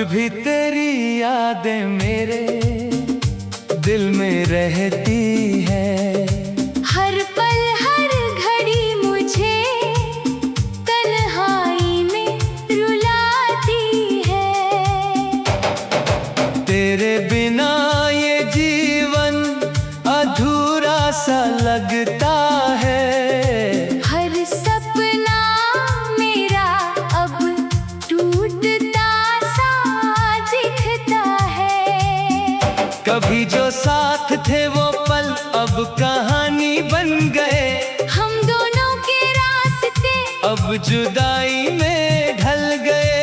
भी तेरी यादें मेरे दिल में रहती है। हर पल हर घड़ी मुझे तन्हाई में रुलाती है। तेरे बिना ये जीवन अधूरा सा लगता है। हर सपना मेरा अब टूटता सा दिखता है। कभी जो साथ थे वो पल अब कहानी बन गए। हम दोनों के रास्ते अब जुदाई में ढल गए।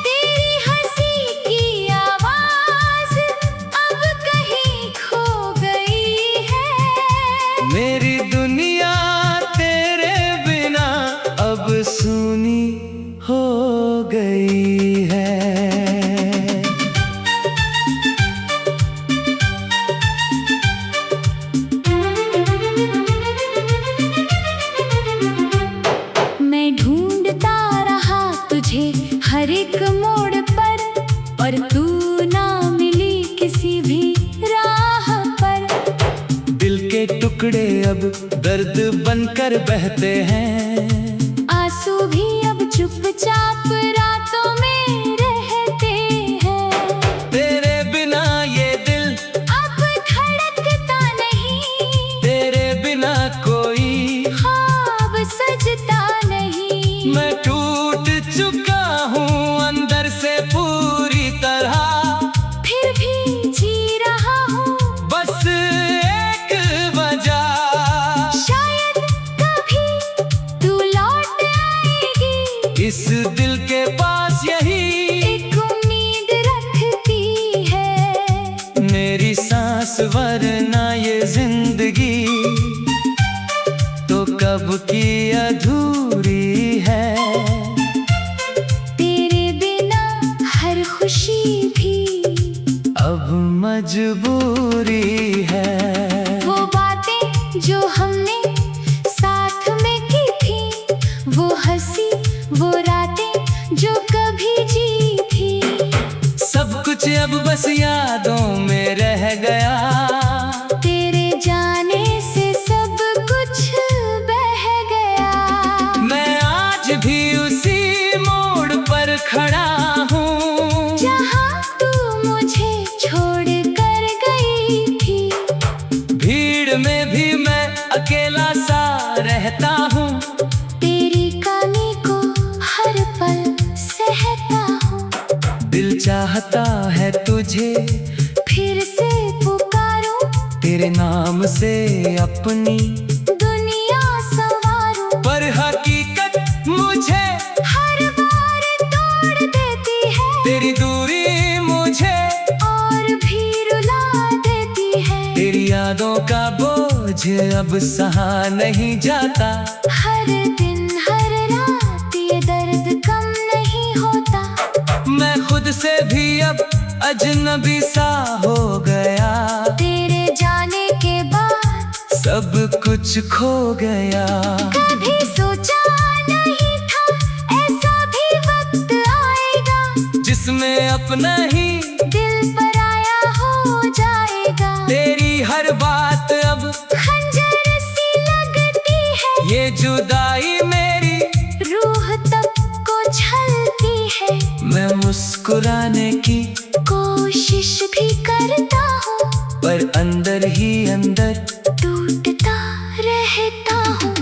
तेरी हंसी की आवाज अब कहीं खो गई है। मेरी दुनिया तेरे बिना अब सूनी हो गई है। मैं ढूंढता रहा तुझे हर एक मोड़ पर तू ना मिली किसी भी राह पर। दिल के टुकड़े अब दर्द बनकर बहते हैं। आंसू भी अब चुपचाप रातों में रहते हैं। तेरे बिना ये दिल अब धड़कता नहीं। तेरे बिना कोई ख्वाब सजता नहीं। मैं टूट चुका हूँ अंदर से पूरी तरह। फिर भी जी रहा हूँ बस एक वजह। शायद कभी तू लौट आएगी। इस दिल के पास यही एक उम्मीद रखती है। मेरी सांस वरना ये जिंदगी तो कब की अधूरी है। तेरे बिना हर खुशी भी अब मजबूरी है। वो बातें जो हमने साथ में की थी, वो हंसी वो रातें जो कभी जी थी। सब कुछ अब बस यादों में रह गया। तेरे जाने से सब कुछ बह गया। मैं आज भी उसी मोड़ पर खड़ा हूँ जहाँ तू मुझे छोड़ कर गई थी। भीड़ में भी मैं अकेला सा रहता हूँ। तेरी कमी को हर पल सहता हूँ। दिल चाहता है तुझे फिर से पुकारूं, तेरे नाम से अपनी दुनिया संवारूं। पर हकीकत मुझे हर बार तोड़ देती है। तेरी दूरी मुझे और भी रुला देती है। तेरी यादों का बोझ अब सहा नहीं जाता। हर दिन हर रात ये दर्द कम नहीं होता। मैं खुद से भी अब अजनबी सा हो गया। तेरे जाने के बाद सब कुछ खो गया। कभी सोचा नहीं था ऐसा भी वक्त आएगा, जिसमें अपना ही दिल पराया हो जाएगा। तेरी हर बात अब खंजर सी लगती है। ये जुदाई मेरी रूह तक को छलती है। मैं मुस्कुराने की कोशिश भी करता हूँ, पर अंदर ही अंदर टूटता रहता हूँ।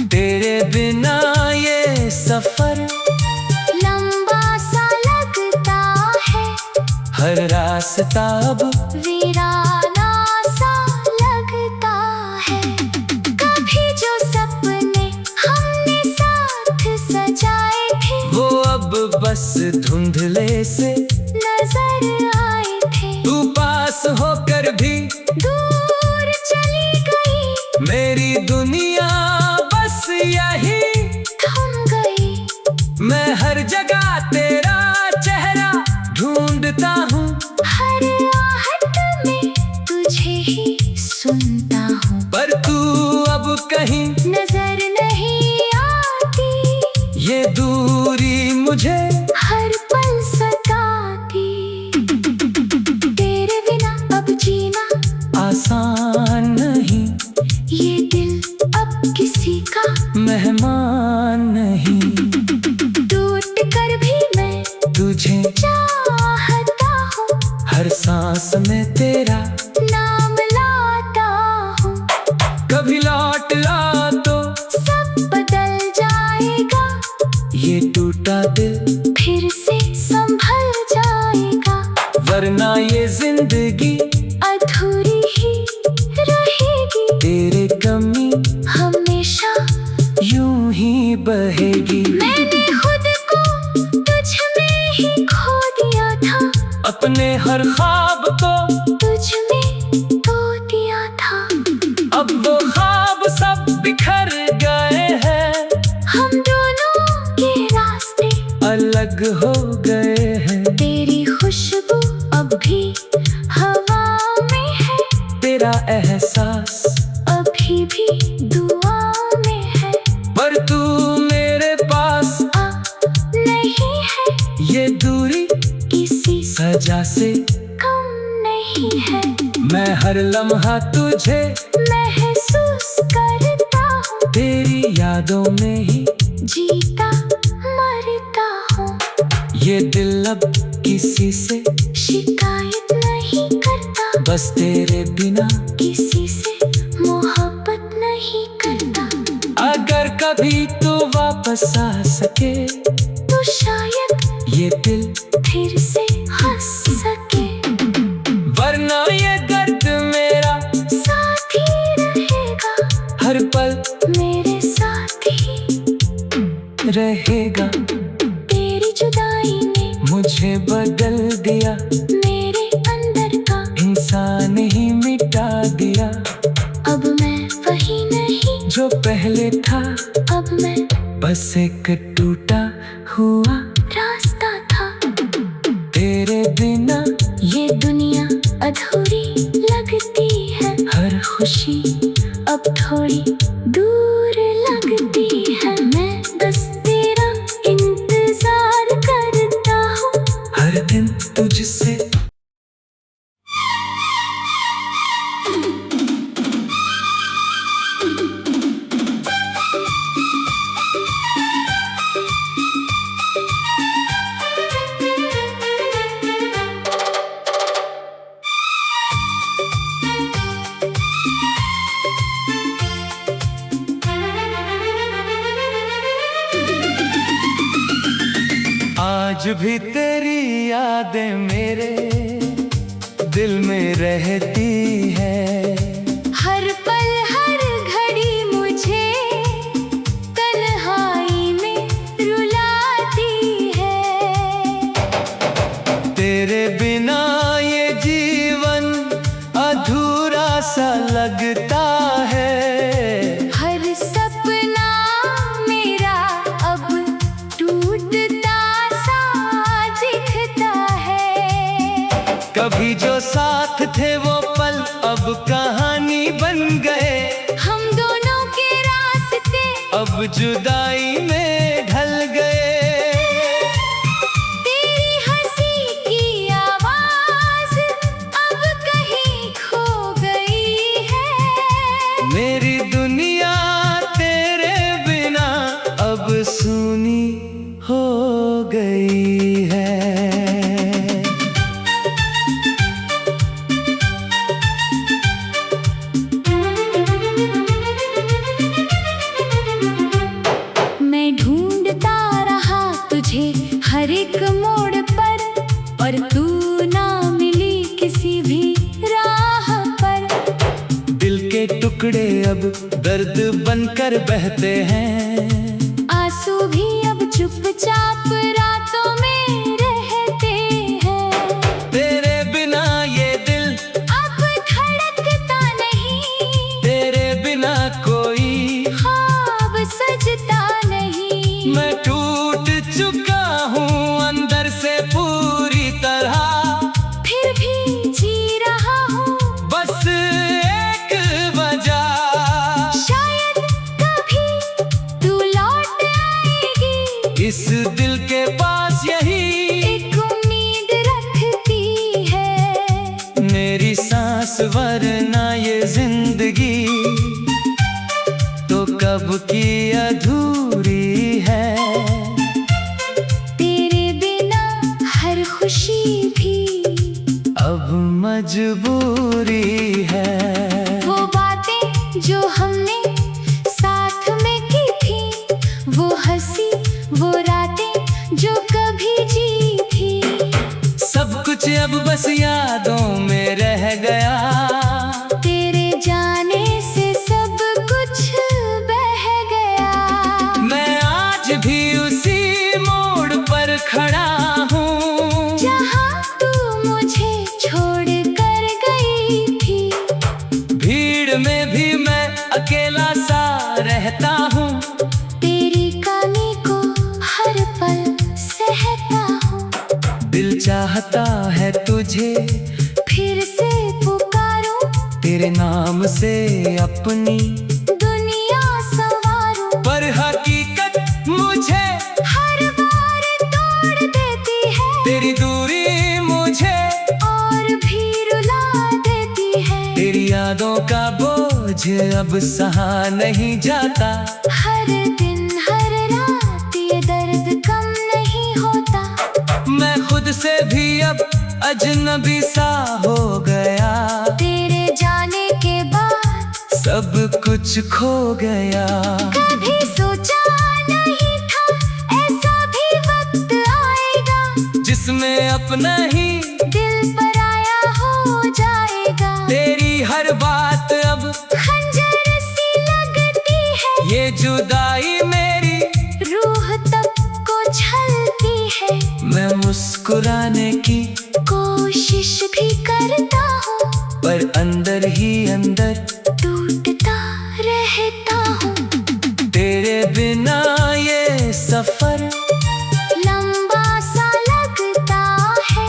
तेरे बिना ये सफर लंबा सा लगता है। हर रास्ता अब वीराना सा लगता है। कभी जो सपने हमने साथ सजाए थे, वो अब बस धुंधले से नजर आए थे। तू पास होकर भी दूर चली गई। मेरी दुनिया बस यही थम गई। मैं हर जगह तेरा चेहरा ढूंढता हूँ। हर आहट में तुझे ही सुनता हूँ, पर तू अब कहीं नजर नहीं आती। ये दूरी मुझे हर पल हर सांस में तेरा नाम लाता हूँ। कभी लौट ला तो सब बदल जाएगा, ये टूटा दिल फिर से संभल जाएगा। वरना ये जिंदगी अधूरी ही रहेगी, तेरे कमी हमेशा यूं ही बहेगी। मैंने खुद को तुझ में ही खो दिया था, अपने हर ख्वाब को तुझ में खो दिया था। अब वो ख्वाब सब बिखर गए हैं, हम दोनों के रास्ते अलग हो गए हैं। तेरी खुशबू अब भी हवा में है, तेरा एहसास अभी भी दुआ में है। पर तू मेरे पास नहीं है, ये दूरी किसी सजा से कम नहीं है। मैं हर लम्हा तुझे महसूस करता हूँ, तेरी यादों में ही जीता मरता हूँ। ये दिल अब किसी से शिकायत नहीं करता, बस तेरे बिना किसी से मोहब्बत नहीं करता। अगर कभी तू वापस आ सके तो शायद ये दिल फिर से हंस सके, वरना ये दर्द मेरा साथ ही रहेगा, हर पल मेरे साथ ही रहेगा। तेरी जुदाई ने मुझे बदल दिया, मेरे अंदर का इंसान ही मिटा दिया। अब मैं वही नहीं जो पहले था, अब मैं बस एक टूटा हुआ रास्ता था। तेरे बिना ये दुनिया अधूरी लगती है, हर खुशी अब थोड़ी दूर लगती है। मैं बस तेरा इंतजार करता हूँ, हर दिन तुझसे आज भी तेरी यादें मेरे दिल में रहती है। हर पल हर घड़ी मुझे तन्हाई में रुलाती है। तेरे बिना ये जीवन अधूरा सा लगता है। हर सपना मेरा अब टूटता सा दिखता है। कभी जो साथ थे वो पल अब कहानी बन गए। हम दोनों के रास्ते अब जुदाई में ढल गए। तेरी हंसी की आवाज अब कहीं खो गई है। मेरी दुनिया तेरे बिना अब सूनी हो गई है। मैं ढूंढता रहा तुझे हर एक मोड़ पर, और तू ना मिली किसी भी राह पर। दिल के टुकड़े अब दर्द बनकर बहते हैं। आंसू भी अब चुपचाप रातों में रहते हैं। तेरे बिना ये दिल अब धड़कता नहीं, तेरे बिना कोई ख्वाब सजता नहीं। मैं टूट चुका हूँ अंदर से पूरी तरह। फिर भी जी रहा हूँ, बस एक वजह, शायद कभी तू लौट आएगी। इस दिल के पास यही एक उम्मीद रखती है मेरी सांस, वरना ये जिंदगी तो कब की अधूरी है। तेरे बिना हर खुशी भी अब मजबूरी है। वो बातें जो हमने साथ में की थी, वो हंसी वो रातें जो कभी जी थी, सब कुछ अब बस यादों में रह गया। तेरे जाने से सब कुछ बह गया। मैं आज भी उसी मोड़ पर खड़ा हूँ जहाँ तू मुझे छोड़ कर गई थी। भीड़ में भी मैं अकेला सा रहता हूँ, तेरी कमी को हर पल सहता हूँ। दिल चाहता है तुझे फिर से पुकारूं, तेरे नाम से अपनी दुनिया संवारूं, पर हकीकत मुझे हर बार तोड़ देती है। तेरी दूरी मुझे और भी रुला देती है। तेरी यादों का बोझ अब सहा नहीं जाता। हर दिन हर रात ये दर्द कम नहीं होता। मैं खुद से भी अब अजनबी सा हो गया। तेरे जाने के बाद सब कुछ खो गया। कभी सोचा नहीं था ऐसा भी वक्त आएगा, जिसमें अपना ही दिल पराया हो जाएगा। तेरी हर बात अब खंजर सी लगती है। ये जुदाई मेरी रूह तक को छलती है। मैं मुस्कुराने की कोशिश भी करता हूँ, पर अंदर ही अंदर टूटता रहता हूँ। तेरे बिना ये सफर लंबा सा लगता है।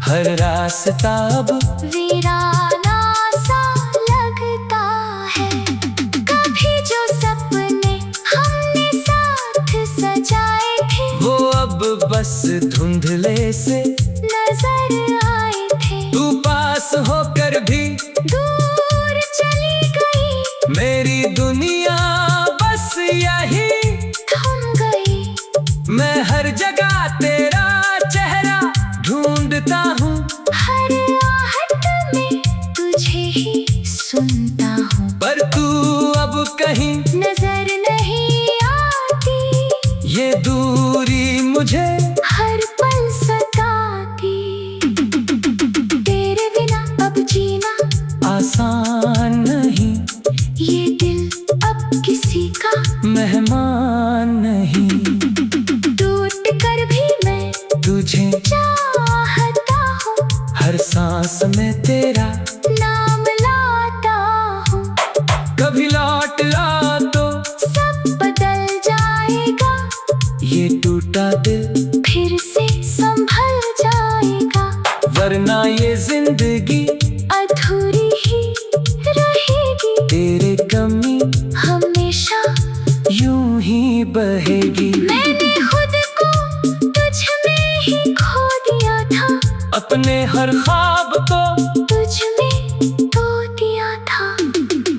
हर रास्ता अब वीराना सा लगता है। कभी जो सपने हमने साथ सजाए थे, वो अब बस धुंधले से नजर आए थे। तू पास होकर भी दूर चली गई, मेरी दुनिया बस यही थम गई। मैं हर जगह तेरा चेहरा ढूंढता हूँ, हर आहट में तुझे ही सुनता हूँ, पर तू अब कहीं नजर नहीं आती। ये दूरी मुझे हर पल सताती। तेरे बिना अब जीना आसान नहीं, ये दिल अब किसी का मेहमान नहीं। टूट कर भी मैं तुझे चाहता हूँ, हर सांस में तेरा नाम लाता हूँ। कभी लौट आ तो सब बदल जाएगा, ये टूटा दिल फिर से संभल जाएगा। वरना ये जिंदगी अधूरी ही रहेगी, तेरे कमी हमेशा यूं ही बहेगी। मैंने खुद को तुझ में ही खो दिया था, अपने हर ख्वाब को तुझ में खो दिया था।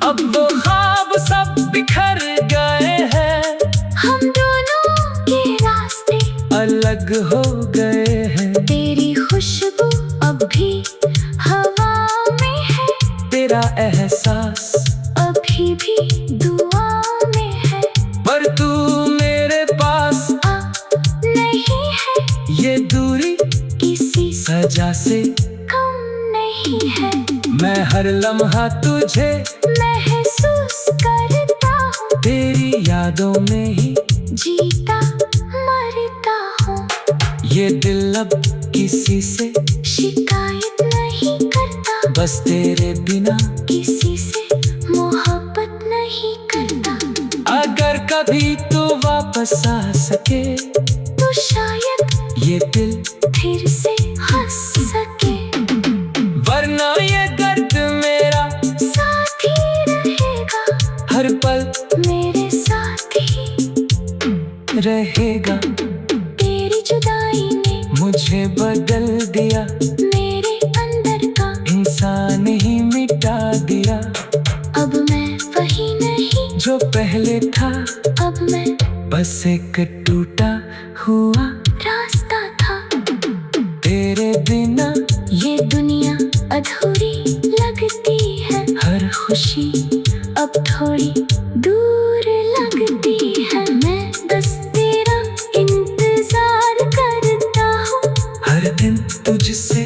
अब वो ख्वाब सब बिखर गए हैं, हम दोनों के रास्ते अलग हो गए हैं। तेरी खुशबू अब भी हवा में है, तेरा एहसास अभी भी दुआ में है। पर तू मेरे पास नहीं है, ये दूरी किसी सजा से कम नहीं है। मैं हर लम्हा तुझे महसूस करता हूँ, तेरी यादों में ही जीता मरता हूँ। ये दिल अब किसी से शिकायत नहीं करता, बस तेरे बिना किसी से मोहब्बत नहीं करता। अगर कभी तू वापस आ सके तो शायद ये दिल फिर से हंस सके, वरना ये दर्द मेरा साथ ही रहेगा। हर पल मेरे साथ ही रहेगा। तेरी जुदाई ने मुझे बदल दिया, मेरे अंदर का इंसान ही मिटा दिया। अब मैं वही नहीं जो पहले था, अब मैं बस एक टूटा हुआ रास्ता था। तेरे बिना ये दुनिया अधूरी लगती है हर खुशी, अब थोड़ी दूर लगती है। मैं बस तेरा इंतजार करता हूँ हर दिन तुझसे।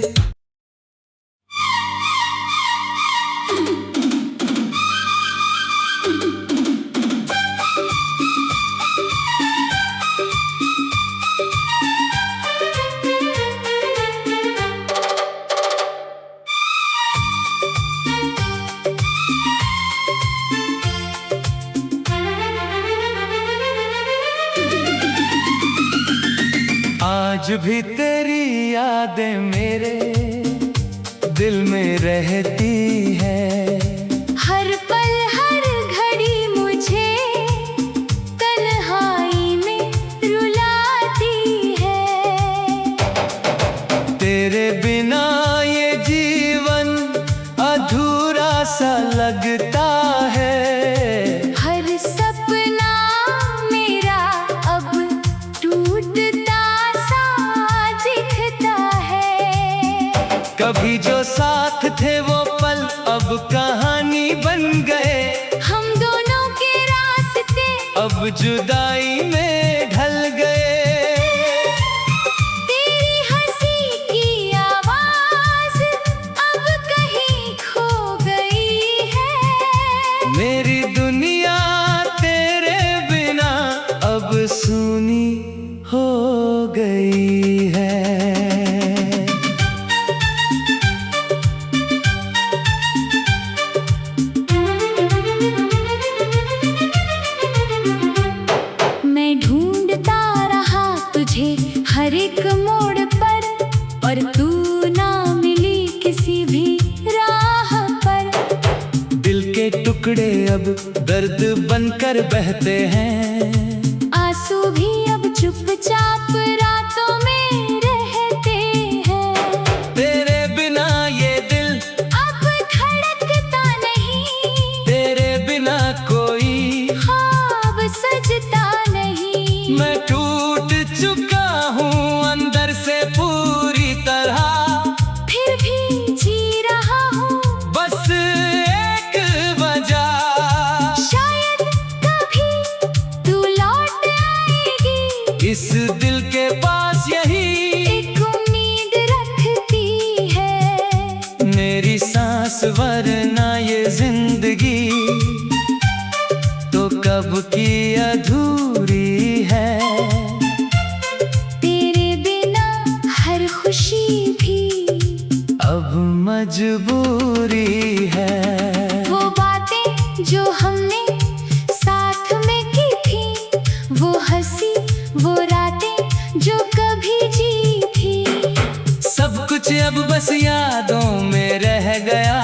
आज भी तेरी यादें मेरे दिल में रहती है। हर पल हर घड़ी मुझे तन्हाई में रुलाती है। तेरे बिना ये जीवन अधूरा सा लगता है। हर सपना मेरा अब टूटता सा दिखता है। कभी जो साथ थे वो पल अब कहानी बन गए। हम दोनों के रास्ते अब जुदाई में ढल गए। तेरी हंसी की आवाज अब कहीं खो गई है। मेरी दुनिया तेरे बिना अब सूनी हो गई है। मैं ढूंढता रहा तुझे हर एक मोड़ पर, और तू ना मिली किसी भी राह पर। दिल के टुकड़े अब दर्द बनकर बहते हैं। आंसू भी अब चुपचाप रातों में रहते हैं। तेरे बिना ये दिल अब धड़कता नहीं, तेरे बिना कोई ख्वाब सजता नहीं। मैं टूट चुका हूँ अंदर से पूरी तरह। फिर भी जी रहा हूँ बस एक वजह, शायद कभी तू लौट आएगी। इस दिल के पास यही एक उम्मीद रखती है मेरी सांस, वरना ये जिंदगी तो कब की अधूरी है। तेरे बिना हर खुशी भी अब मजबूरी है। वो बातें जो हमने साथ में की थी, वो हंसी वो रातें जो कभी जी थी। सब कुछ अब बस यादों में रह गया।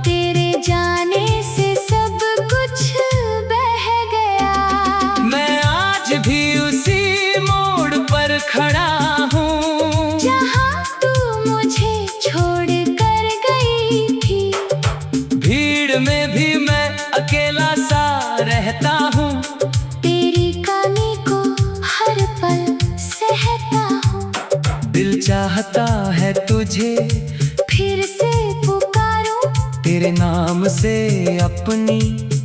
तेरे जाने से सब कुछ बह गया। मैं आज भी उसी मोड़ पर खड़ा हूँ जहाँ तू मुझे छोड़ कर गई थी। भीड़ में भी मैं अकेला सा रहता हूँ। तेरी कमी को हर पल सहता हूँ। दिल चाहता है तुझे फिर से पुकारूं, तेरे नाम से अपनी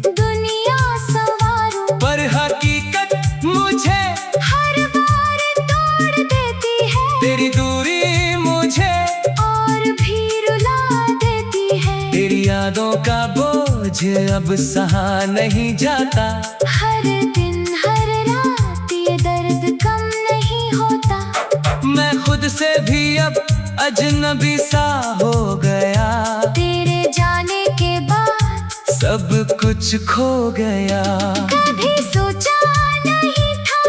दुनिया संवारूं। पर हकीकत मुझे हर बार तोड़ देती है, तेरी दूरी मुझे और भी रुला देती है। तेरी यादों का बोझ अब सहा नहीं जाता। हर दिन हर रात ये दर्द कम नहीं होता। मैं खुद से भी अब अजनबी सा हो गया। तेरे जाने के बाद सब कुछ खो गया। कभी सोचा नहीं था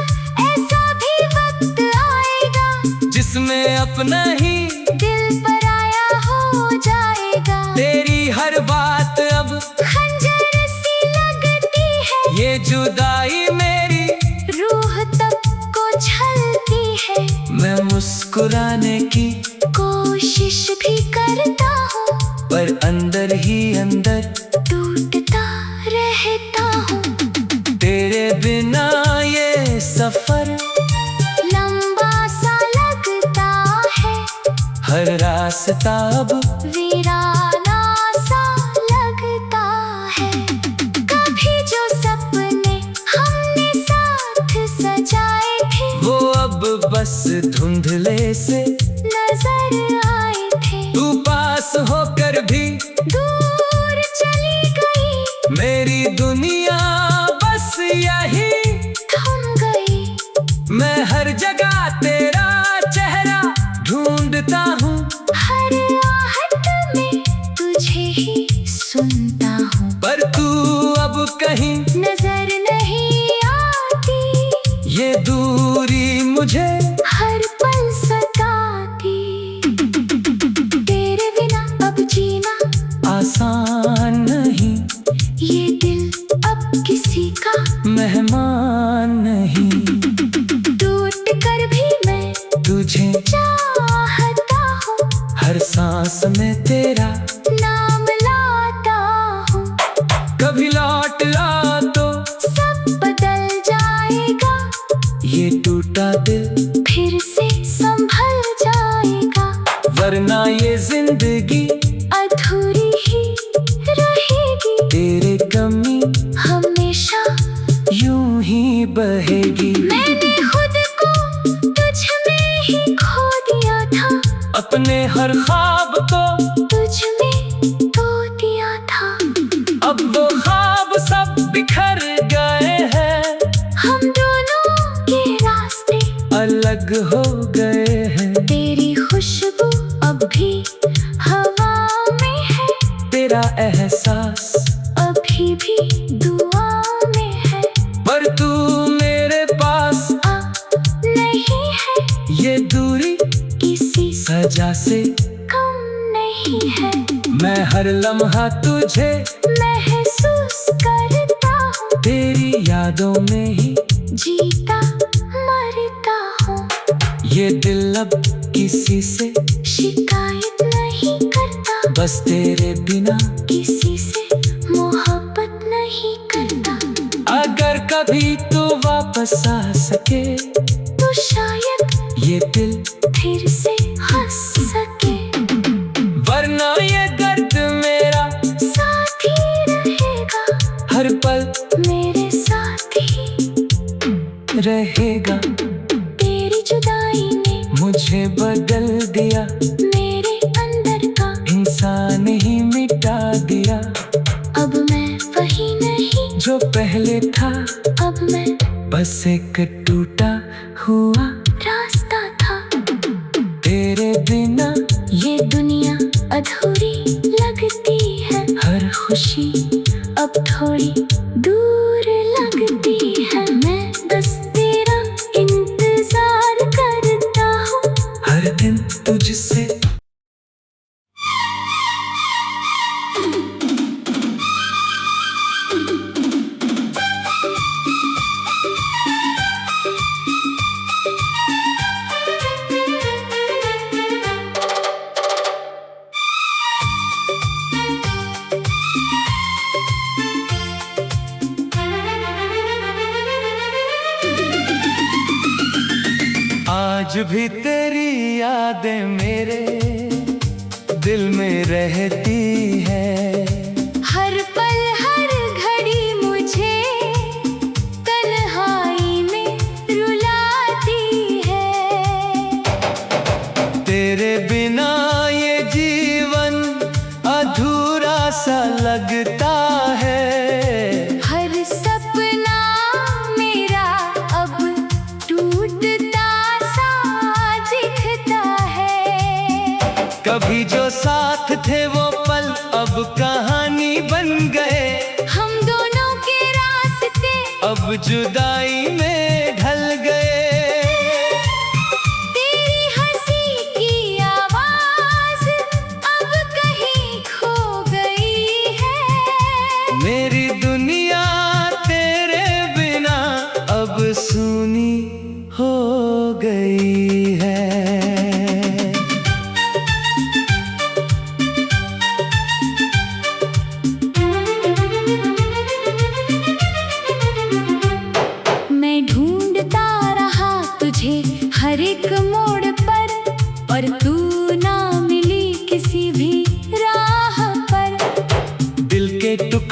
ऐसा भी वक्त आएगा, जिसमें अपना ही दिल पराया हो जाएगा। तेरी हर बात अब खंजर सी लगती है, ये जुदाई मेरी रूह तक को छलती है। मैं मुस्कुराने की कोशिश भी करता हूँ, पर अंदर ही अंदर टूटता रहता हूँ। तेरे बिना ये सफर लंबा सा लगता है, हर रात रास्ता अब वीराना सा लगता है। कभी जो सपने हमने साथ सजाए थे वो अब बस धुंधले से नजर आए थे। तू पास होकर भी दूर चली गई, मेरी दुनिया बस यही थम गई। मैं हर जगह तेरा चेहरा ढूंढता हूँ, हर आहट में तुझे ही सुनता हूँ, पर तू अब कहीं नजर नहीं आती। ये दूरी मुझे हर पल सताती, तेरे बिना अब जीना आसान नहीं, ये दिल अब किसी का मेहमान नहीं। टूट कर भी मैं तुझे चाहता हूँ, हर सांस में तेरा नाम लाता हूँ। कभी लौट आ तो सब बदल जाएगा, ये टूटा दिल फिर से संभल जाएगा, वरना ये जिंदगी अधूरी ही रहेगी। तेरे कमी हमेशा यूं ही बहेगी। मैंने खुद को तुझ में ही खो दिया था, अपने हर ख्वाब को तुझ में खो दिया था। अब वो ख्वाब सब बिखर गए हैं, हम दोनों के रास्ते अलग हो गए हैं। तेरी खुशबू अब भी हवा में है, तेरा एहसास अभी भी दुआ में है। पर तू मेरे पास नहीं है, ये दूरी किसी सजा से कम नहीं है। मैं हर लम्हा तुझे महसूस करता हूँ, तेरी यादों में ही जीता मरता हूँ। ये दिल अब किसी से शिकायत नहीं करता, बस तेरे बिना किसी से मोहब्बत नहीं करता। अगर कभी तू वापस आ सके तो शायद ये दिल फिर से हंस सके, वरना ये दर्द मेरा साथ ही रहेगा, हर पल मेरे साथ ही रहेगा। तेरी जुदाई ने मुझे बदल दिया, मेरे अंदर का इंसान ही मिटा दिया। अब मैं वही नहीं जो पहले था अब मैं बस एक टूटा हुआ रास्ता था। तेरे बिना ये दुनिया अधूरी लगती है, हर खुशी अब थोड़ी दूर लगती है। मैं बस तेरा इंतजार करता हूँ, हर दिन तुझसे आज भी तेरी यादें मेरे दिल में रहती है। हर पल हर घड़ी मुझे तन्हाई में रुलाती है। तेरे बिना ये जीवन अधूरा सा लगता है। हर सपना मेरा अब टूटता सा दिखता है। कभी जो साथ थे वो पल अब कहानी बन गए। हम दोनों के रास्ते अब जुदाई में ढल गए। तेरी हंसी की आवाज अब कहीं खो गई है। मेरी दुनिया तेरे बिना अब सूनी हो गई है।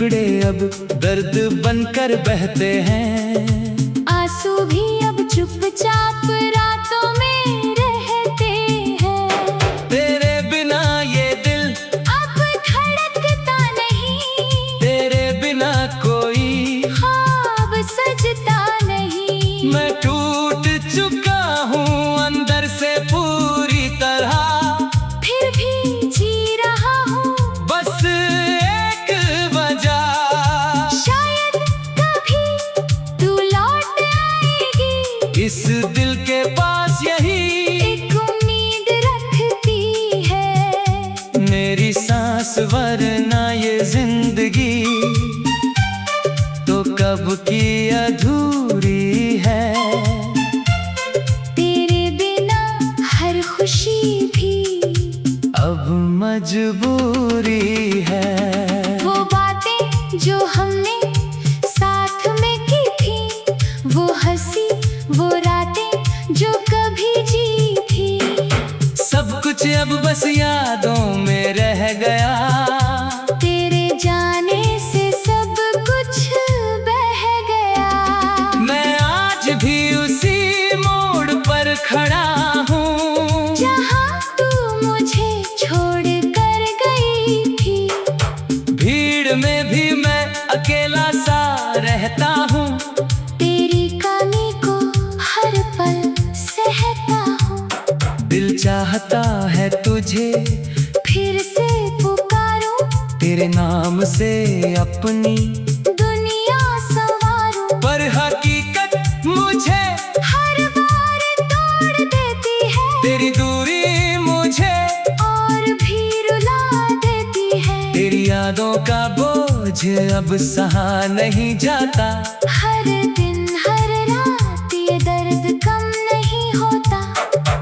टुकड़े अब दर्द बनकर बहते हैं। आंसू भी अब चुपचाप रातों में रहते हैं। तेरे बिना ये दिल अब धड़कता नहीं, तेरे बिना कोई ख्वाब सजता नहीं। मैं टूट चुका हूँ अंदर से पूरी तरह, फिर भी जी रहा हूँ बस एक वजह। शायद कभी तू लौट आएगी, इस दिल के पास यही एक उम्मीद रखती है। मेरी सांस वरना ये जिंदगी तो कब की अधूरी है। तेरे बिना हर खुशी भी अब मजबूरी है। वो बातें जो हमने साथ में की थी, वो हंसी वो रातें जो कभी जी थी, सब कुछ अब बस यादों में रह गया। तेरे जाने से सब कुछ बह गया। मैं आज भी उसी मोड़ पर खड़ा हूँ जहाँ तू मुझे छोड़ कर गई थी। भीड़ में भी मैं अकेला सा रहता हूँ। तेरी कमी को हर पल सहता हूँ। दिल चाहता है तुझे फिर से पुकारूं, तेरे नाम से अपनी दुनिया संवारूं। पर हकीकत मुझे हर बार तोड़ देती है, तेरी दूरी मुझे और भी रुला देती है। तेरी यादों का बोझ अब सहा नहीं जाता। हर दिन हर रात ये दर्द कम नहीं होता।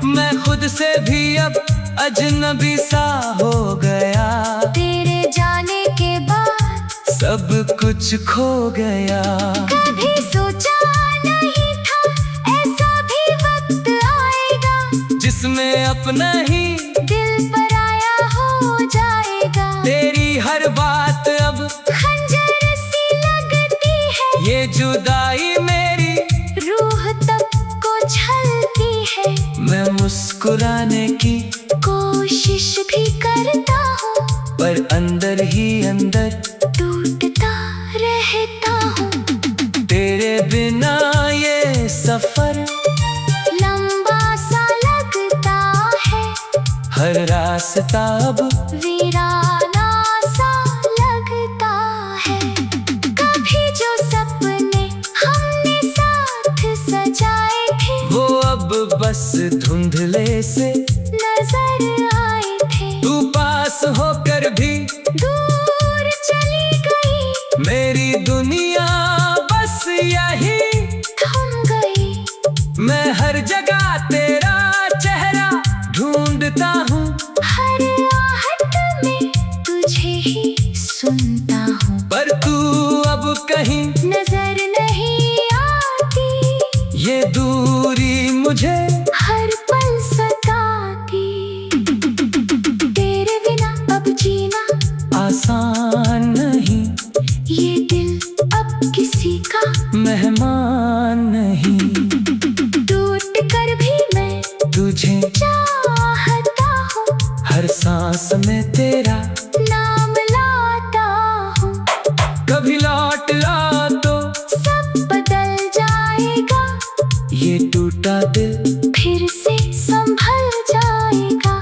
मैं खुद से भी अब अजनबी सा हो गया। तेरे जाने के बाद सब कुछ खो गया। कभी सोचा नहीं था ऐसा भी वक्त आएगा, जिसमें अपना ही दिल पराया हो जाएगा। तेरी हर बात अब खंजर सी लगती है, ये जुदाई मेरी रूह तक को छलती है। मैं मुस्कुराने की कोशिश भी करता हूँ, पर अंदर ही अंदर टूटता रहता हूँ। तेरे बिना ये सफर लंबा सा लगता है, हर रास्ता अब वीराना सा लगता है। कभी जो सपने हमने साथ सजाए थे, वो अब बस धुंधले से नजर आए थे। तू पास होकर भी दूर चली गई, मेरी दुनिया बस यही थम गई। मैं हर जगह तेरा चेहरा ढूंढता हूँ। हर आहट में तुझे ही सुनता हूँ, पर तू अब कहीं नजर नहीं आती। ये दूरी मुझे हर पल सताती। तेरे बिना अब जीना आसान नहीं, ये दिल अब किसी का मेहमान नहीं। टूट कर भी मैं तुझे चाहता हूँ, हर सांस में तेरा नाम लाता हूँ। कभी लौट आ तो सब बदल जाएगा, ये टूटा दिल फिर से संभल जाएगा।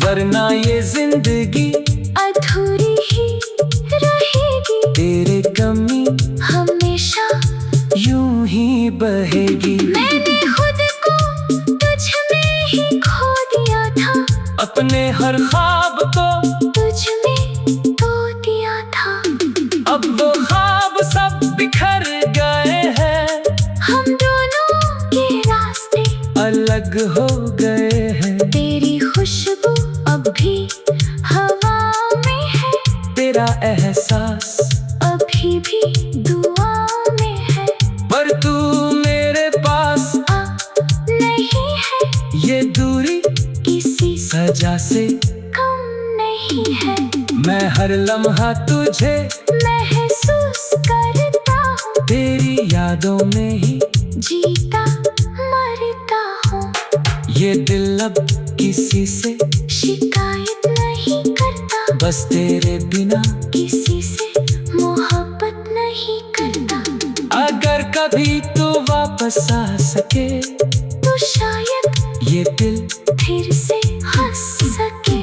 वरना ये जिंदगी अधूरी ही रहेगी, तेरे कमी हमेशा यूं ही बहेगी। मैंने खुद को तुझ में ही खो दिया था, अपने हर ख्वाब को तुझ में खो दिया था। अब वो ख्वाब सब बिखर गए हैं, हम दोनों के रास्ते अलग हो गए हैं। तेरी खुशबू अब भी हवा में है, तेरा एहसास अभी भी दुआ में है। पर तू मेरे पास नहीं है, ये दूरी किसी सजा से कम नहीं है। मैं हर लम्हा तुझे महसूस यादों में ही जीता मरता हूँ। ये दिल अब किसी से शिकायत नहीं करता, बस तेरे बिना किसी से मोहब्बत नहीं करता। अगर कभी तू वापस आ सके तो शायद ये दिल फिर से हंस सके,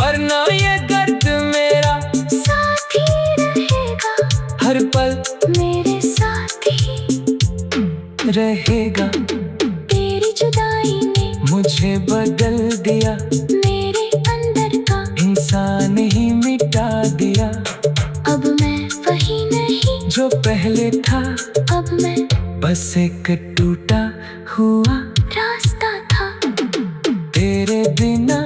वरना ये दर्द मेरा साथ ही रहेगा, हर पल मेरे साथ ही रहेगा। तेरी जुदाई ने मुझे बदल दिया, मेरे अंदर का इंसान ही मिटा दिया। अब मैं वही नहीं जो पहले था, अब मैं बस एक टूटा हुआ रास्ता था। तेरे बिना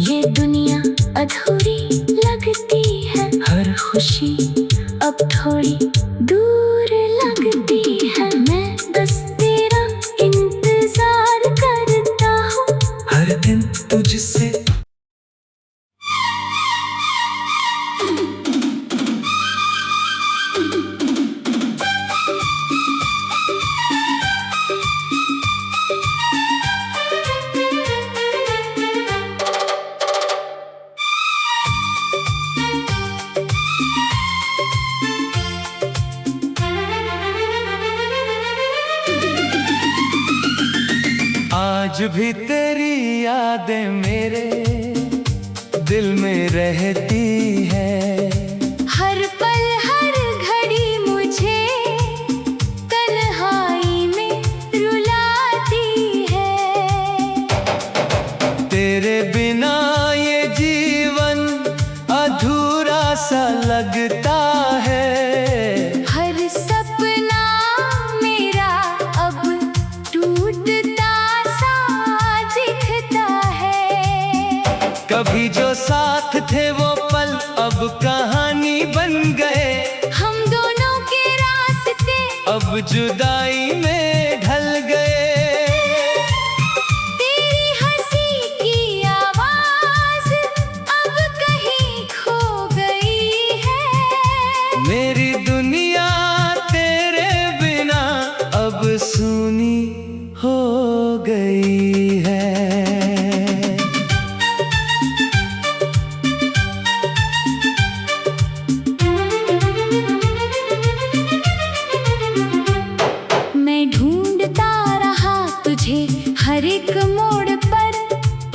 ये दुनिया अधूरी लगती है, हर खुशी अब थोड़ी दूर लगती है। मैं बस तेरा इंतजार करता हूँ, हर दिन तुझसे। आज भी तेरी यादें मेरे दिल में रहती है। हर पल हर घड़ी मुझे तन्हाई में रुलाती है। तेरे बिना ये जीवन अधूरा सा लगता है। हर सपना मेरा अब टूटता सा दिखता है। कभी जो साथ थे वो पल अब कहानी बन गए। हम दोनों के रास्ते अब जुदाई में ढल गए। तेरी हंसी की आवाज अब कहीं खो गई है। मेरी दुनिया तेरे बिना अब सूनी हो गई है। मैं ढूंढता रहा तुझे हर एक मोड़ पर,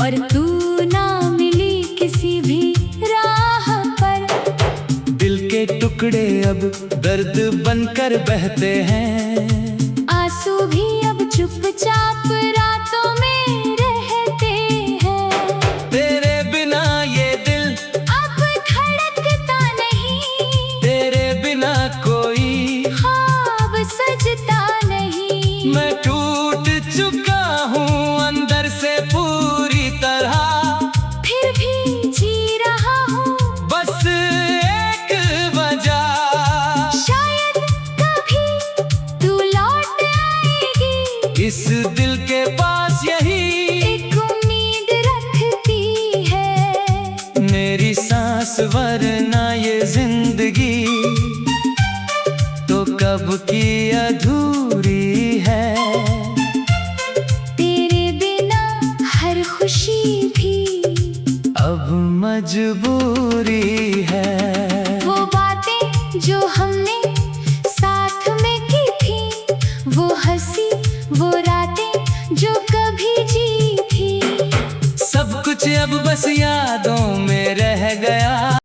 और तू ना मिली किसी भी राह पर। दिल के टुकड़े अब दर्द बनकर बहते हैं। आंसू भी अब चुपचाप रातों में रहते हैं। तेरे बिना ये दिल अब धड़कता नहीं, तेरे बिना कोई ख्वाब सजता नहीं। मैं टूट चुका हूँ अंदर से पूरी तरह। फिर भी जी रहा हूँ, बस एक वजह, शायद कभी तू लौट आएगी। इस दिल के पास यही एक उम्मीद रखती है मेरी सांस, वरना ये जिंदगी तो कब की अधूरी है। तेरे बिना हर खुशी भी अब मजबूरी है। वो बातें जो हमने साथ में की थी, वो हंसी वो रातें जो कभी जी थी, सब कुछ अब बस याद